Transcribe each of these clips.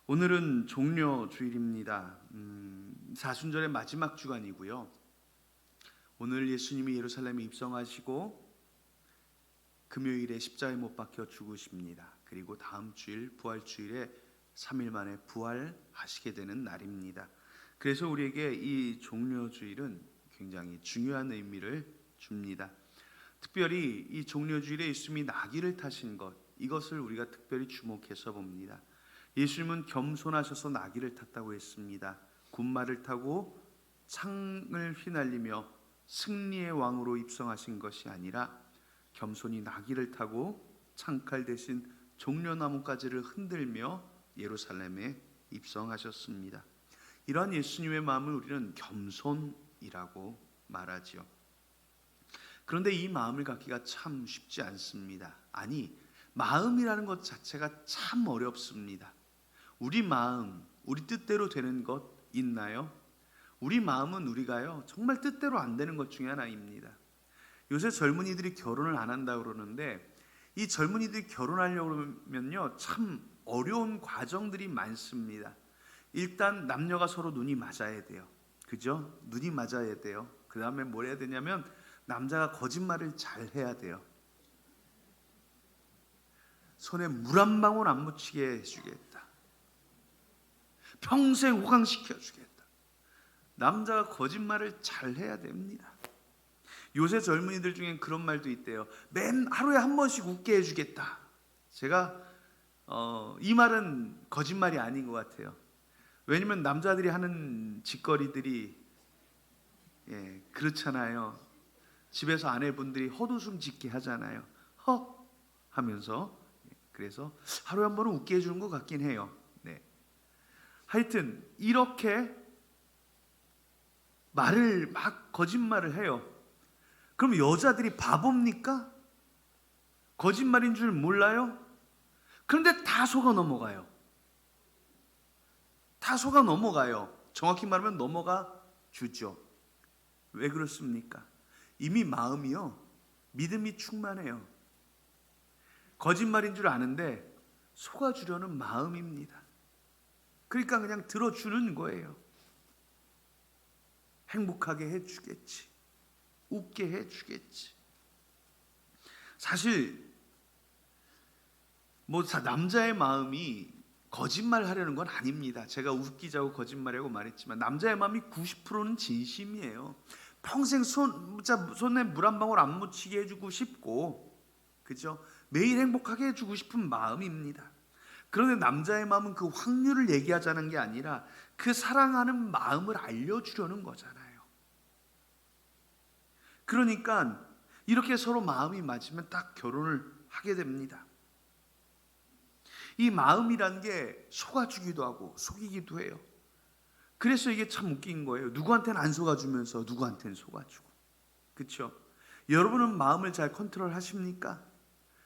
오늘은 종려주일입니다. 사순절의 마지막 주간이고요. 오늘 예수님이 예루살렘에 입성하시고 금요일에 십자가에 못 박혀 죽으십니다. 그리고 다음 주일 부활주일에 3일 만에 부활하시게 되는 날입니다. 그래서 우리에게 이 종려주일은 굉장히 중요한 의미를 줍니다. 특별히 이 종려주일에 예수님이 나귀를 타신 것, 이것을 우리가 특별히 주목해서 봅니다. 예수님은 겸손하셔서 나귀를 탔다고 했습니다. 군마를 타고 창을 휘날리며 승리의 왕으로 입성하신 것이 아니라 겸손히 나귀를 타고 창칼 대신 종려나무가지를 흔들며 예루살렘에 입성하셨습니다. 이러한 예수님의 마음을 우리는 겸손이라고 말하지요. 그런데 이 마음을 갖기가 참 쉽지 않습니다. 아니, 마음이라는 것 자체가 참 어렵습니다. 우리 마음, 우리 뜻대로 되는 것 있나요? 우리 마음은 우리가요, 정말 뜻대로 안 되는 것 중에 하나입니다. 요새 젊은이들이 결혼을 안 한다고 그러는데, 이 젊은이들이 결혼하려고 그러면요, 참 어려운 과정들이 많습니다. 일단 남녀가 서로 눈이 맞아야 돼요. 그죠? 눈이 맞아야 돼요. 그 다음에 뭘 해야 되냐면, 남자가 거짓말을 잘 해야 돼요. 손에 물 한 방울 안 묻히게 해주겠다. 평생 호강시켜 주겠다. 남자가 거짓말을 잘 해야 됩니다. 요새 젊은이들 중엔 그런 말도 있대요. 맨 하루에 한 번씩 웃게 해주겠다. 제가 이 말은 거짓말이 아닌 것 같아요. 왜냐면 남자들이 하는 짓거리들이 그렇잖아요. 집에서 아내분들이 헛웃음 짓게 하잖아요. 허 하면서. 그래서 하루에 한 번은 웃게 해주는 것 같긴 해요. 하여튼 이렇게 말을 막 거짓말을 해요. 그럼 여자들이 바보입니까? 거짓말인 줄 몰라요? 그런데 다 속아 넘어가요. 다 속아 넘어가요. 정확히 말하면 넘어가 주죠. 왜 그렇습니까? 이미 마음이요, 믿음이 충만해요. 거짓말인 줄 아는데 속아주려는 마음입니다. 그러니까 그냥 들어주는 거예요. 행복하게 해주겠지, 웃게 해주겠지. 사실 남자의 마음이 거짓말 하려는 건 아닙니다. 제가 웃기자고 거짓말하고 말했지만 남자의 마음이 90%는 진심이에요. 평생 손에 물 한 방울 안 묻히게 해주고 싶고, 그죠? 매일 행복하게 해주고 싶은 마음입니다. 그런데 남자의 마음은 그 확률을 얘기하자는 게 아니라 그 사랑하는 마음을 알려주려는 거잖아요. 그러니까 이렇게 서로 마음이 맞으면 딱 결혼을 하게 됩니다. 이 마음이란 게 속아주기도 하고 속이기도 해요. 그래서 이게 참 웃긴 거예요. 누구한테는 안 속아주면서 누구한테는 속아주고. 그렇죠? 여러분은 마음을 잘 컨트롤 하십니까?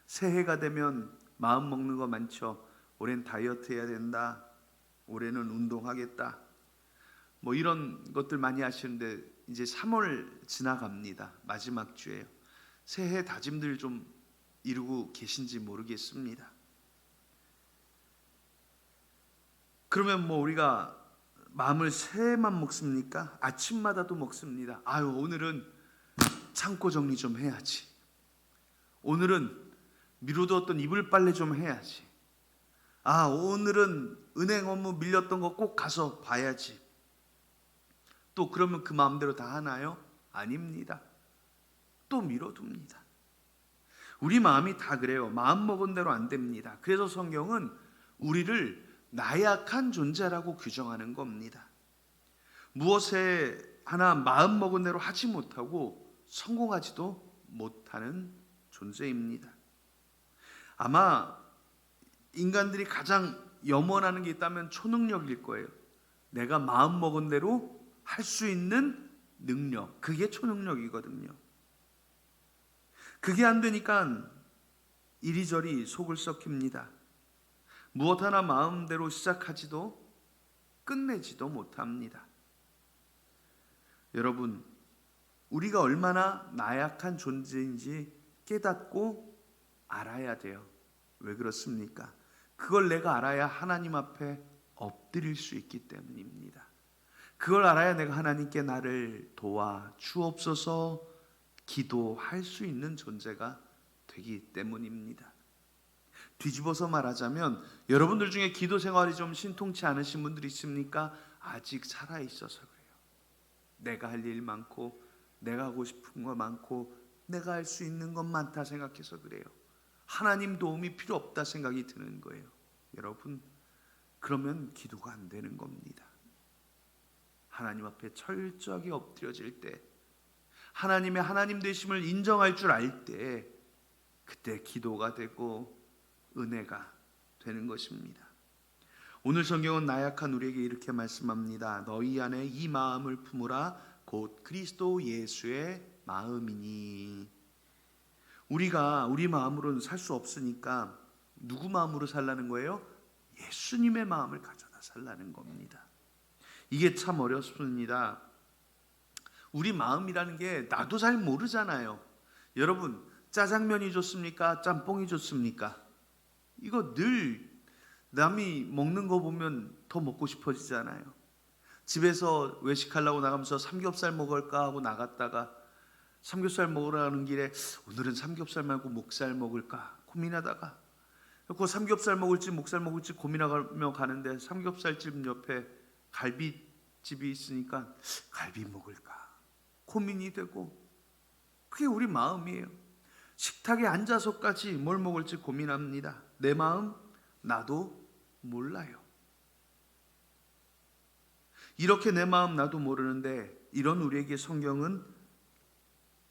새해가 되면 마음 먹는 거 많죠. 올해는 다이어트 해야 된다. 올해는 운동하겠다. 뭐 이런 것들 많이 하시는데 이제 3월 지나갑니다. 마지막 주예요. 새해 다짐들 좀 이루고 계신지 모르겠습니다. 그러면 뭐 우리가 마음을 새해만 먹습니까? 아침마다도 먹습니다. 오늘은 창고 정리 좀 해야지. 오늘은 미루었던 이불 빨래 좀 해야지. 오늘은 은행 업무 밀렸던 거 꼭 가서 봐야지. 또 그러면 그 마음대로 다 하나요? 아닙니다. 또 미뤄둡니다. 우리 마음이 다 그래요. 마음 먹은 대로 안 됩니다. 그래서 성경은 우리를 나약한 존재라고 규정하는 겁니다. 무엇에 하나 마음 먹은 대로 하지 못하고 성공하지도 못하는 존재입니다. 아마 인간들이 가장 염원하는 게 있다면 초능력일 거예요. 내가 마음 먹은 대로 할 수 있는 능력, 그게 초능력이거든요. 그게 안 되니까 이리저리 속을 썩힙니다. 무엇 하나 마음대로 시작하지도 끝내지도 못합니다. 여러분, 우리가 얼마나 나약한 존재인지 깨닫고 알아야 돼요. 왜 그렇습니까? 그걸 내가 알아야 하나님 앞에 엎드릴 수 있기 때문입니다. 그걸 알아야 내가 하나님께 나를 도와 주옵소서 기도할 수 있는 존재가 되기 때문입니다. 뒤집어서 말하자면 여러분들 중에 기도 생활이 좀 신통치 않으신 분들이 있습니까? 아직 살아있어서 그래요. 내가 할 일 많고 내가 하고 싶은 거 많고 내가 할 수 있는 것 많다 생각해서 그래요. 하나님 도움이 필요 없다 생각이 드는 거예요. 여러분, 그러면 기도가 안 되는 겁니다. 하나님 앞에 철저하게 엎드려질 때, 하나님의 하나님 되심을 인정할 줄 알 때, 그때 기도가 되고 은혜가 되는 것입니다. 오늘 성경은 나약한 우리에게 이렇게 말씀합니다. 너희 안에 이 마음을 품으라 곧 그리스도 예수의 마음이니. 우리가 우리 마음으로는 살 수 없으니까 누구 마음으로 살라는 거예요? 예수님의 마음을 가져다 살라는 겁니다. 이게 참 어렵습니다. 우리 마음이라는 게 나도 잘 모르잖아요. 여러분, 짜장면이 좋습니까? 짬뽕이 좋습니까? 이거 늘 남이 먹는 거 보면 더 먹고 싶어지잖아요. 집에서 외식하려고 나가면서 삼겹살 먹을까 하고 나갔다가 삼겹살 먹으라는 길에 오늘은 삼겹살 말고 목살 먹을까 고민하다가 그 삼겹살 먹을지 목살 먹을지 고민하며 가는데 삼겹살집 옆에 갈비집이 있으니까 갈비 먹을까 고민이 되고, 그게 우리 마음이에요. 식탁에 앉아서까지 뭘 먹을지 고민합니다. 내 마음 나도 몰라요. 이렇게 내 마음 나도 모르는데 이런 우리에게 성경은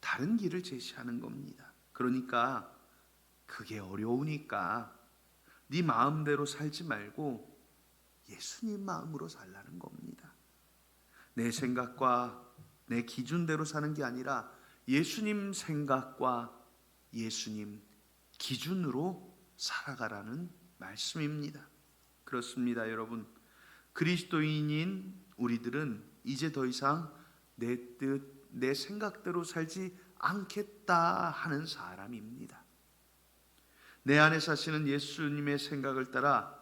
다른 길을 제시하는 겁니다. 그러니까 그게 어려우니까 네 마음대로 살지 말고 예수님 마음으로 살라는 겁니다. 내 생각과 내 기준대로 사는 게 아니라 예수님 생각과 예수님 기준으로 살아가라는 말씀입니다. 그렇습니다, 여러분. 그리스도인인 우리들은 이제 더 이상 내 뜻, 내 생각대로 살지 않겠다 하는 사람입니다. 내 안에 사시는 예수님의 생각을 따라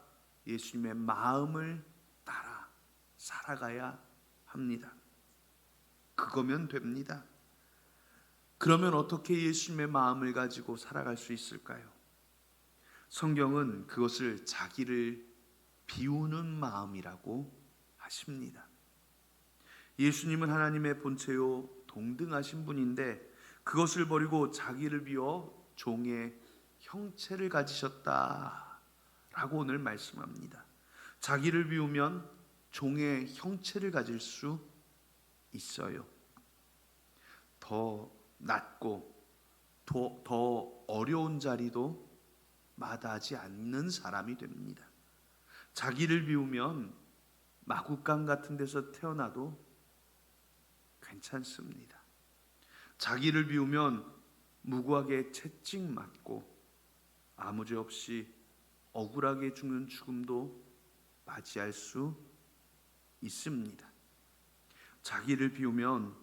예수님의 마음을 따라 살아가야 합니다. 그거면 됩니다. 그러면 어떻게 예수님의 마음을 가지고 살아갈 수 있을까요? 성경은 그것을 자기를 비우는 마음이라고 하십니다. 예수님은 하나님의 본체요 동등하신 분인데 그것을 버리고 자기를 비워 종의 형체를 가지셨다라고 오늘 말씀합니다. 자기를 비우면 종의 형체를 가질 수 있어요. 더 낮고 더 어려운 자리도 마다하지 않는 사람이 됩니다. 자기를 비우면 마구간 같은 데서 태어나도 괜찮습니다. 자기를 비우면 무고하게 채찍맞고 아무 죄 없이 억울하게 죽는 죽음도 맞이할 수 있습니다. 자기를 비우면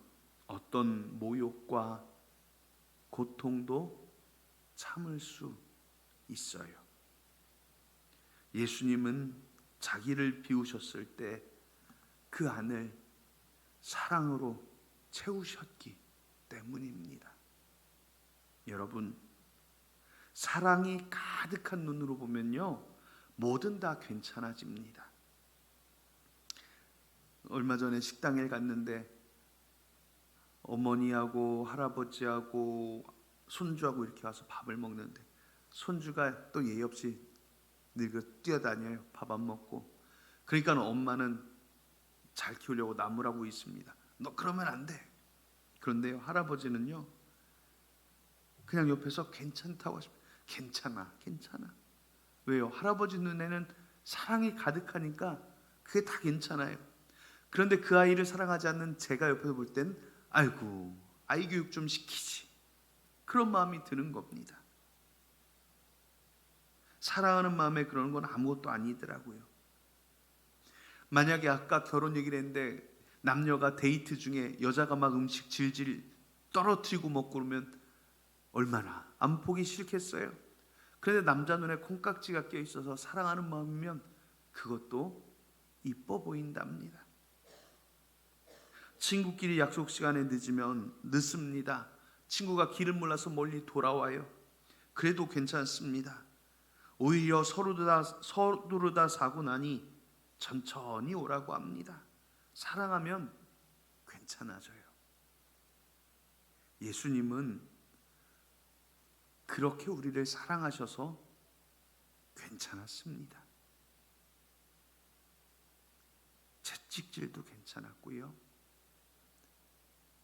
어떤 모욕과 고통도 참을 수 있어요. 예수님은 자기를 비우셨을 때 그 안을 사랑으로 채우셨기 때문입니다. 여러분, 사랑이 가득한 눈으로 보면요, 뭐든 다 괜찮아집니다. 얼마 전에 식당에 갔는데 어머니하고 할아버지하고 손주하고 이렇게 와서 밥을 먹는데 손주가 또 예의 없이 늙어 뛰어다녀요. 밥 안 먹고. 그러니까 엄마는 잘 키우려고 나무라고 있습니다. 너 그러면 안 돼. 그런데요, 할아버지는요 그냥 옆에서 괜찮다고 하십니다. 괜찮아. 왜요? 할아버지 눈에는 사랑이 가득하니까 그게 다 괜찮아요. 그런데 그 아이를 사랑하지 않는 제가 옆에서 볼 땐 아이고, 아이 교육 좀 시키지, 그런 마음이 드는 겁니다. 사랑하는 마음에 그러는 건 아무것도 아니더라고요. 만약에 아까 결혼 얘기를 했는데 남녀가 데이트 중에 여자가 막 음식 질질 떨어뜨리고 먹고 그러면 얼마나 안 보기 싫겠어요. 그런데 남자 눈에 콩깍지가 껴있어서 사랑하는 마음이면 그것도 이뻐 보인답니다. 친구끼리 약속 시간에 늦습니다. 친구가 길을 몰라서 멀리 돌아와요. 그래도 괜찮습니다. 오히려 서두르다 사고 나니 천천히 오라고 합니다. 사랑하면 괜찮아져요. 예수님은 그렇게 우리를 사랑하셔서 괜찮았습니다. 채찍질도 괜찮았고요.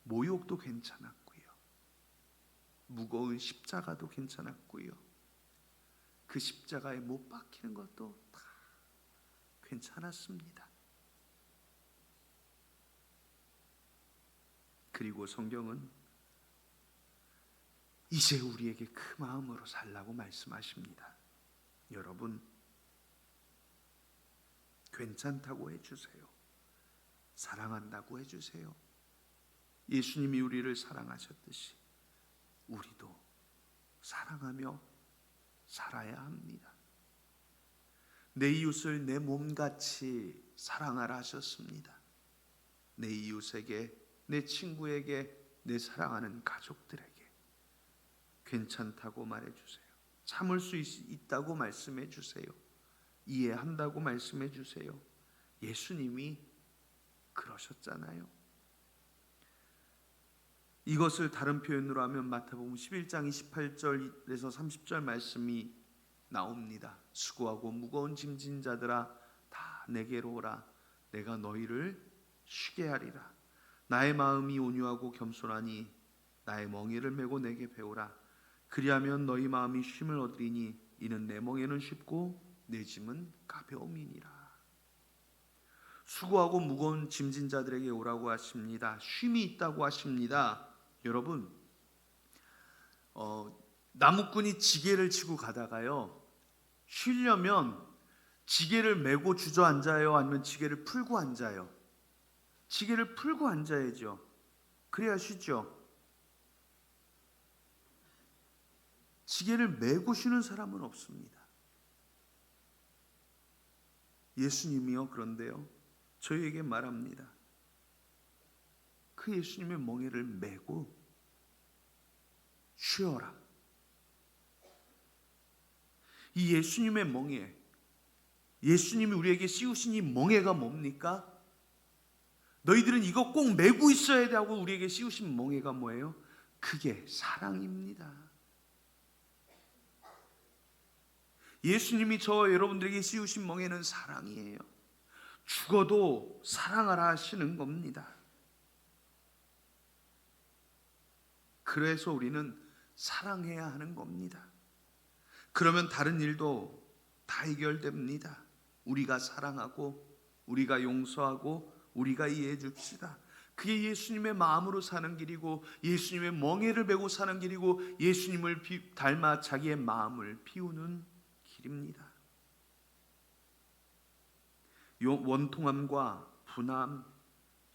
모욕도 괜찮았고요. 무거운 십자가도 괜찮았고요. 그 십자가에 못 박히는 것도 다 괜찮았습니다. 그리고 성경은 이제 우리에게 그 마음으로 살라고 말씀하십니다. 여러분, 괜찮다고 해주세요. 사랑한다고 해주세요. 예수님이 우리를 사랑하셨듯이 우리도 사랑하며 살아야 합니다. 내 이웃을 내 몸같이 사랑하라 하셨습니다. 내 이웃에게, 내 친구에게, 내 사랑하는 가족들에게 괜찮다고 말해주세요. 참을 수 있다고 말씀해 주세요. 이해한다고 말씀해 주세요. 예수님이 그러셨잖아요. 이것을 다른 표현으로 하면 마태복음 11장 28절에서 30절 말씀이 나옵니다. 수고하고 무거운 짐진 자들아 다 내게로 오라. 내가 너희를 쉬게 하리라. 나의 마음이 온유하고 겸손하니 나의 멍에를 메고 내게 배우라. 그리하면 너희 마음이 쉼을 얻으리니 이는 내 멍에는 쉽고 내 짐은 가벼움이니라. 수고하고 무거운 짐진 자들에게 오라고 하십니다. 쉼이 있다고 하십니다. 여러분, 나무꾼이 지게를 치고 가다가요, 쉬려면 지게를 메고 주저앉아요? 아니면 지게를 풀고 앉아요? 지게를 풀고 앉아야죠. 그래야 쉬죠. 지게를 메고 쉬는 사람은 없습니다. 예수님이요, 그런데요, 저희에게 말합니다. 그 예수님의 멍에를 메고 쉬어라. 이 예수님의 멍에, 예수님이 우리에게 씌우신 이 멍에가 뭡니까? 너희들은 이거 꼭 메고 있어야 돼 하고 우리에게 씌우신 멍에가 뭐예요? 그게 사랑입니다. 예수님이 저와 여러분들에게 씌우신 멍에는 사랑이에요. 죽어도 사랑하라 하시는 겁니다. 그래서 우리는 사랑해야 하는 겁니다. 그러면 다른 일도 다 해결됩니다. 우리가 사랑하고, 우리가 용서하고, 우리가 이해해 줍시다. 그게 예수님의 마음으로 사는 길이고, 예수님의 멍에를 메고 사는 길이고, 예수님을 닮아 자기의 마음을 피우는 길입니다. 원통함과 분함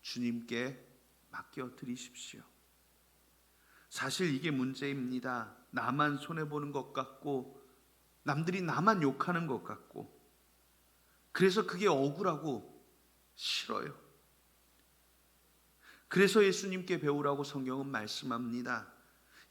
주님께 맡겨 드리십시오. 사실 이게 문제입니다. 나만 손해보는 것 같고, 남들이 나만 욕하는 것 같고, 그래서 그게 억울하고 싫어요. 그래서 예수님께 배우라고 성경은 말씀합니다.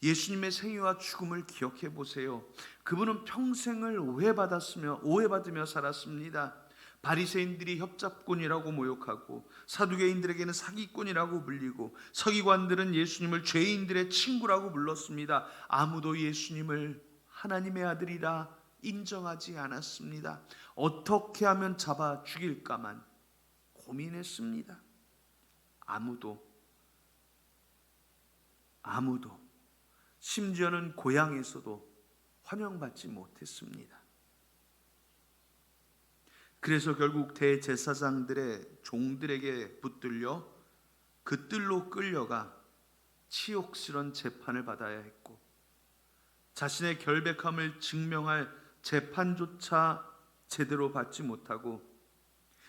예수님의 생애와 죽음을 기억해 보세요. 그분은 평생을 오해받으며 살았습니다. 바리새인들이 협잡꾼이라고 모욕하고, 사두개인들에게는 사기꾼이라고 불리고, 서기관들은 예수님을 죄인들의 친구라고 불렀습니다. 아무도 예수님을 하나님의 아들이라 인정하지 않았습니다. 어떻게 하면 잡아 죽일까만 고민했습니다. 아무도 심지어는 고향에서도 환영받지 못했습니다. 그래서 결국 대제사장들의 종들에게 붙들려 그 뜰로 끌려가 치욕스런 재판을 받아야 했고, 자신의 결백함을 증명할 재판조차 제대로 받지 못하고,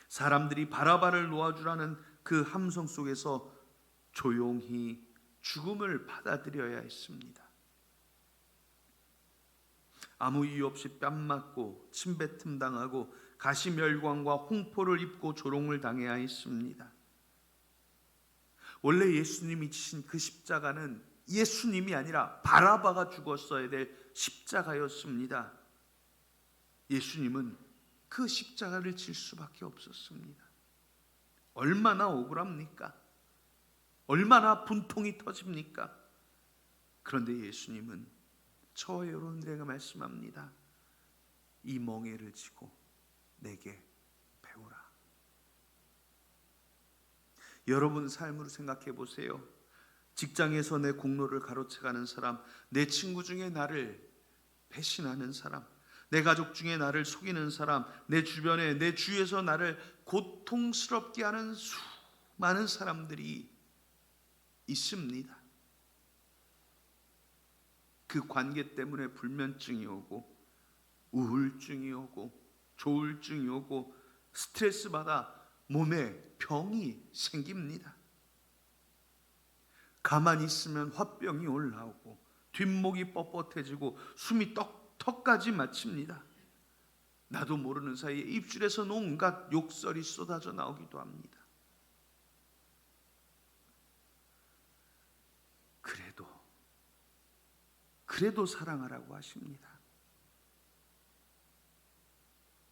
사람들이 바라바를 놓아주라는 그 함성 속에서 조용히 죽음을 받아들여야 했습니다. 아무 이유 없이 뺨 맞고 침뱉음 당하고 가시멸광과 홍포를 입고 조롱을 당해야 했습니다. 원래 예수님이 지신 그 십자가는 예수님이 아니라 바라바가 죽었어야 될 십자가였습니다. 예수님은 그 십자가를 질 수밖에 없었습니다. 얼마나 억울합니까? 얼마나 분통이 터집니까? 그런데 예수님은 저와 여러분들에게 말씀합니다. 이 멍에를 지고 내게 배우라. 여러분 삶으로 생각해 보세요. 직장에서 내 공로를 가로채가는 사람, 내 친구 중에 나를 배신하는 사람, 내 가족 중에 나를 속이는 사람, 내 주변에 내 주위에서 나를 고통스럽게 하는 수많은 사람들이 있습니다. 그 관계 때문에 불면증이 오고 우울증이 오고 조울증이 오고 스트레스 받아 몸에 병이 생깁니다. 가만히 있으면 화병이 올라오고 뒷목이 뻣뻣해지고 숨이 턱까지 막힙니다. 나도 모르는 사이에 입술에서 온갖 욕설이 쏟아져 나오기도 합니다. 그래도 사랑하라고 하십니다.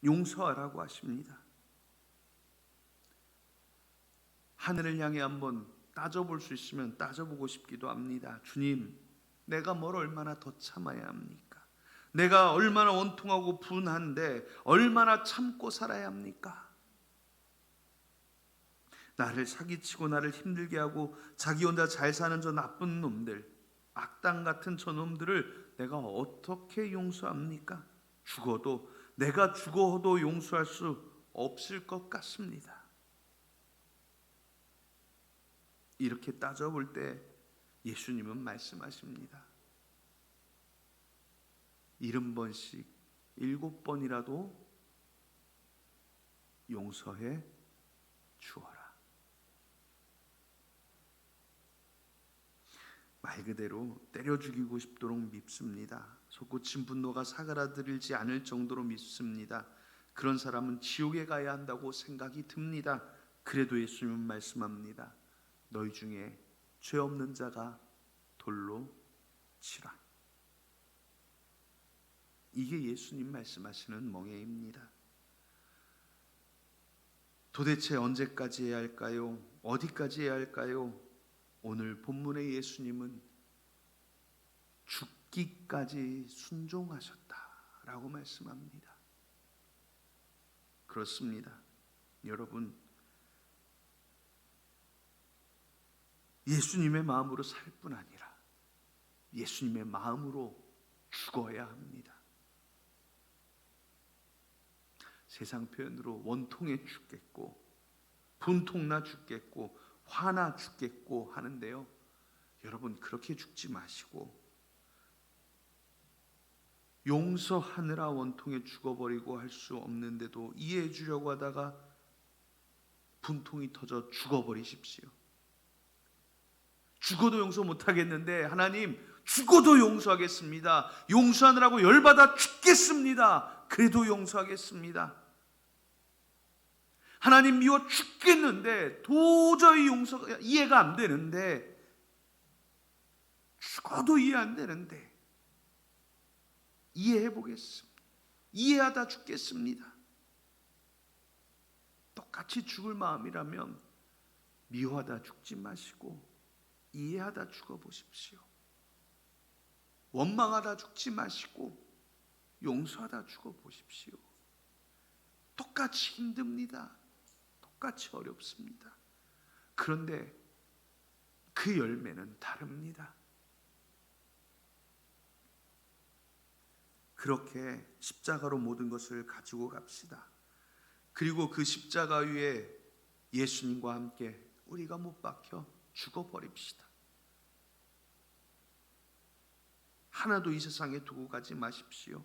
용서하라고 하십니다. 하늘을 향해 한번 따져볼 수 있으면 따져보고 싶기도 합니다. 주님, 내가 뭘 얼마나 더 참아야 합니까? 내가 얼마나 원통하고 분한데 얼마나 참고 살아야 합니까? 나를 사기치고 나를 힘들게 하고 자기 혼자 잘 사는 저 나쁜 놈들, 악당 같은 저 놈들을 내가 어떻게 용서합니까? 내가 죽어도 용서할 수 없을 것 같습니다. 이렇게 따져볼 때 예수님은 말씀하십니다. 70번씩 7번이라도 용서해 주어라. 말 그대로 때려 죽이고 싶도록 밉습니다. 솟구친 분노가 사그라들지 않을 정도로 밉습니다. 그런 사람은 지옥에 가야 한다고 생각이 듭니다. 그래도 예수님은 말씀합니다. 너희 중에 죄 없는 자가 돌로 치라. 이게 예수님 말씀하시는 멍에입니다. 도대체 언제까지 해야 할까요? 어디까지 해야 할까요? 오늘 본문의 예수님은 죽기까지 순종하셨다라고 말씀합니다. 그렇습니다. 여러분, 예수님의 마음으로 살 뿐 아니라 예수님의 마음으로 죽어야 합니다. 세상 표현으로 원통에 죽겠고 분통나 죽겠고 화나 죽겠고 하는데요, 여러분 그렇게 죽지 마시고 용서하느라 원통에 죽어버리고 할 수 없는데도 이해해 주려고 하다가 분통이 터져 죽어버리십시오. 죽어도 용서 못하겠는데 하나님, 죽어도 용서하겠습니다. 용서하느라고 열받아 죽겠습니다. 그래도 용서하겠습니다. 하나님, 미워 죽겠는데 도저히 용서가 이해가 안 되는데, 죽어도 이해 안 되는데 이해해 보겠습니다. 이해하다 죽겠습니다. 똑같이 죽을 마음이라면 미워하다 죽지 마시고 이해하다 죽어보십시오. 원망하다 죽지 마시고 용서하다 죽어보십시오. 똑같이 힘듭니다. 똑같이 어렵습니다. 그런데 그 열매는 다릅니다. 그렇게 십자가로 모든 것을 가지고 갑시다. 그리고 그 십자가 위에 예수님과 함께 우리가 못 박혀 죽어버립시다. 하나도 이 세상에 두고 가지 마십시오.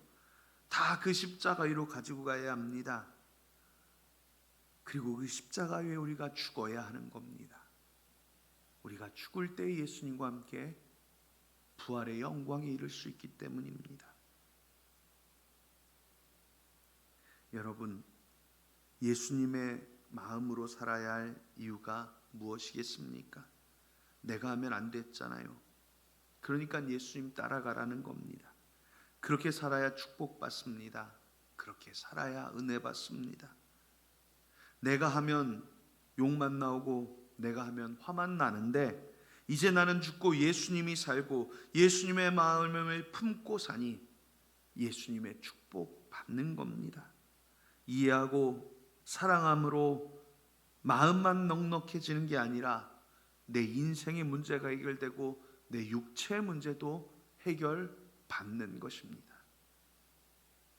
다 그 십자가 위로 가지고 가야 합니다. 그리고 그 십자가 위에 우리가 죽어야 하는 겁니다. 우리가 죽을 때 예수님과 함께 부활의 영광에 이를 수 있기 때문입니다. 여러분, 예수님의 마음으로 살아야 할 이유가 무엇이겠습니까? 내가 하면 안 됐잖아요. 그러니까 예수님 따라가라는 겁니다. 그렇게 살아야 축복받습니다. 그렇게 살아야 은혜 받습니다. 내가 하면 욕만 나오고 내가 하면 화만 나는데, 이제 나는 죽고 예수님이 살고 예수님의 마음을 품고 사니 예수님의 축복 받는 겁니다. 이해하고 사랑함으로 마음만 넉넉해지는 게 아니라 내 인생의 문제가 해결되고 내 육체의 문제도 해결받는 것입니다.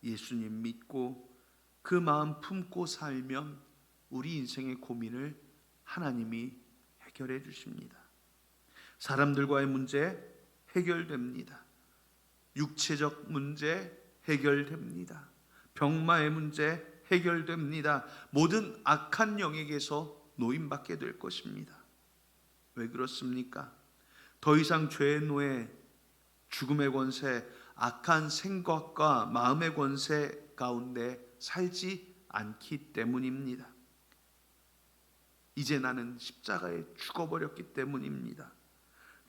예수님 믿고 그 마음 품고 살면 우리 인생의 고민을 하나님이 해결해 주십니다. 사람들과의 문제 해결됩니다. 육체적 문제 해결됩니다. 병마의 문제 해결됩니다. 모든 악한 영에게서 노임받게 될 것입니다. 왜 그렇습니까? 더 이상 죄의 노예, 죽음의 권세, 악한 생각과 마음의 권세 가운데 살지 않기 때문입니다. 이제 나는 십자가에 죽어버렸기 때문입니다.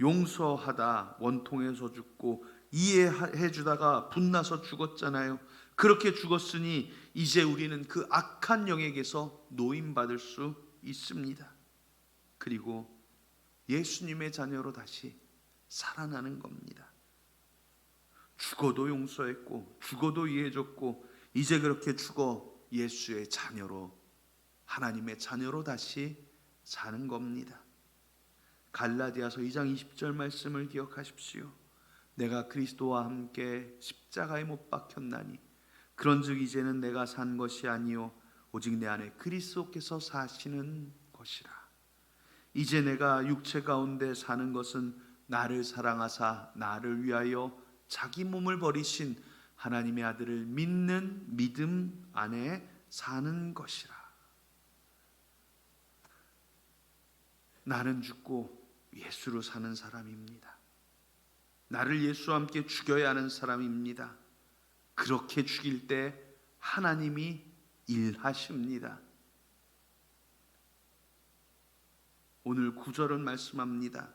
용서하다 원통해서 죽고 이해해 주다가 분나서 죽었잖아요. 그렇게 죽었으니 이제 우리는 그 악한 영에게서 노임받을 수 있습니다. 그리고 예수님의 자녀로 다시 살아나는 겁니다. 죽어도 용서했고 죽어도 이해해줬고 이제 그렇게 죽어 예수의 자녀로, 하나님의 자녀로 다시 사는 겁니다. 갈라디아서 2장 20절 말씀을 기억하십시오. 내가 그리스도와 함께 십자가에 못 박혔나니 그런즉 이제는 내가 산 것이 아니요 오직 내 안에 그리스도께서 사시는 것이라. 이제 내가 육체 가운데 사는 것은 나를 사랑하사 나를 위하여 자기 몸을 버리신 하나님의 아들을 믿는 믿음 안에 사는 것이라. 나는 죽고 예수로 사는 사람입니다. 나를 예수와 함께 죽여야 하는 사람입니다. 그렇게 죽일 때 하나님이 일하십니다. 오늘 9절은 말씀합니다.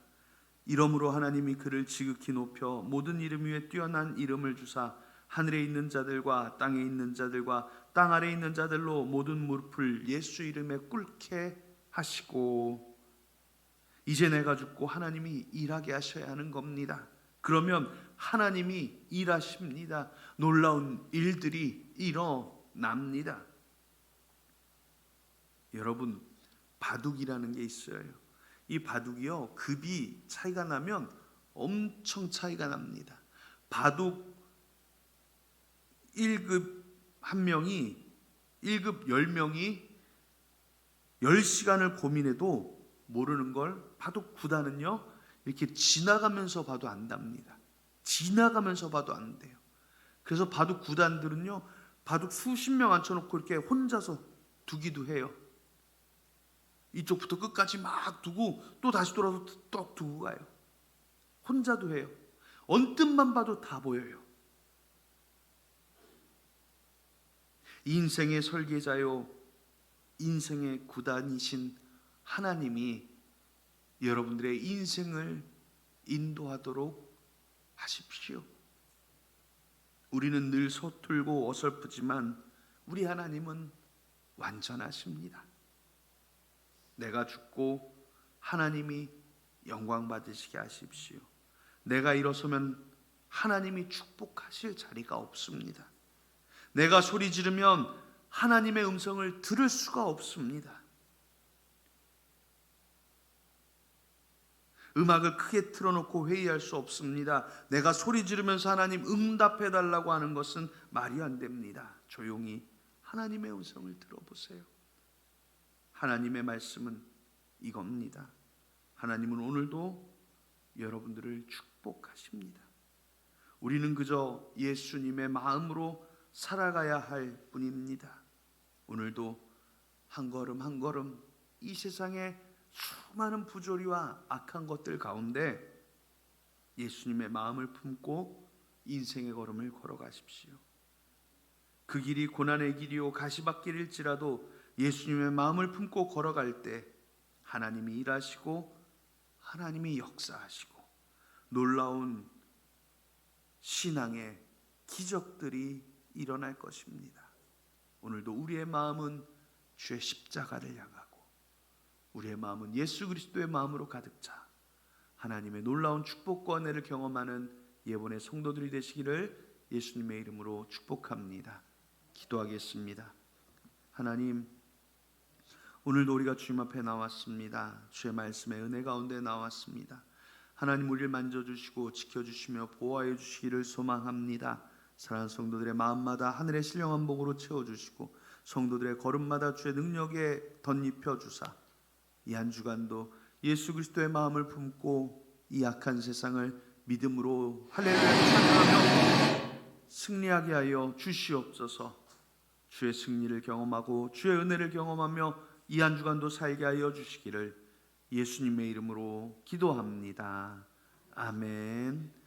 이러므로 하나님이 그를 지극히 높여 모든 이름 위에 뛰어난 이름을 주사 하늘에 있는 자들과 땅에 있는 자들과 땅 아래에 있는 자들로 모든 무릎을 예수 이름에 꿇게 하시고, 이제 내가 죽고 하나님이 일하게 하셔야 하는 겁니다. 그러면 하나님이 일하십니다. 놀라운 일들이 일어납니다. 여러분, 바둑이라는 게 있어요. 이 바둑이요, 급이 차이가 나면 엄청 차이가 납니다. 바둑 1급 한 명이 1급 10명이 10시간을 고민해도 모르는 걸 바둑 9단은요 이렇게 지나가면서 봐도 안답니다. 지나가면서 봐도 안 돼요. 그래서 바둑 9단들은요 바둑 수십 명 앉혀놓고 이렇게 혼자서 두기도 해요. 이쪽부터 끝까지 막 두고 또 다시 돌아서 또 두고 가요. 혼자도 해요. 언뜻만 봐도 다 보여요. 인생의 설계자요 인생의 구단이신 하나님이 여러분들의 인생을 인도하도록 하십시오. 우리는 늘 서툴고 어설프지만 우리 하나님은 완전하십니다. 내가 죽고 하나님이 영광 받으시게 하십시오. 내가 일어서면 하나님이 축복하실 자리가 없습니다. 내가 소리 지르면 하나님의 음성을 들을 수가 없습니다. 음악을 크게 틀어놓고 회의할 수 없습니다. 내가 소리 지르면서 하나님 응답해달라고 하는 것은 말이 안 됩니다. 조용히 하나님의 음성을 들어보세요. 하나님의 말씀은 이겁니다. 하나님은 오늘도 여러분들을 축복하십니다. 우리는 그저 예수님의 마음으로 살아가야 할 뿐입니다. 오늘도 한 걸음 한 걸음 이 세상의 수많은 부조리와 악한 것들 가운데 예수님의 마음을 품고 인생의 걸음을 걸어가십시오. 그 그 길이 고난의 길이요 가시밭길일지라도 예수님의 마음을 품고 걸어갈 때 하나님이 일하시고 하나님이 역사하시고 놀라운 신앙의 기적들이 일어날 것입니다. 오늘도 우리의 마음은 주의 십자가를 향하고 우리의 마음은 예수 그리스도의 마음으로 가득 차 하나님의 놀라운 축복과 은혜를 경험하는 예본의 성도들이 되시기를 예수님의 이름으로 축복합니다. 기도하겠습니다. 하나님, 오늘도 우리가 주님 앞에 나왔습니다. 주의 말씀의 은혜 가운데 나왔습니다. 하나님, 우리를 만져주시고 지켜주시며 보호하여 주시기를 소망합니다. 사랑하는 성도들의 마음마다 하늘의 신령한 복으로 채워주시고 성도들의 걸음마다 주의 능력에 덧입혀 주사 이 한 주간도 예수 그리스도의 마음을 품고 이 약한 세상을 믿음으로 할렐루야 찬양하며 승리하게 하여 주시옵소서. 주의 승리를 경험하고 주의 은혜를 경험하며 이 한 주간도 살게 하여 주시기를 예수님의 이름으로 기도합니다. 아멘.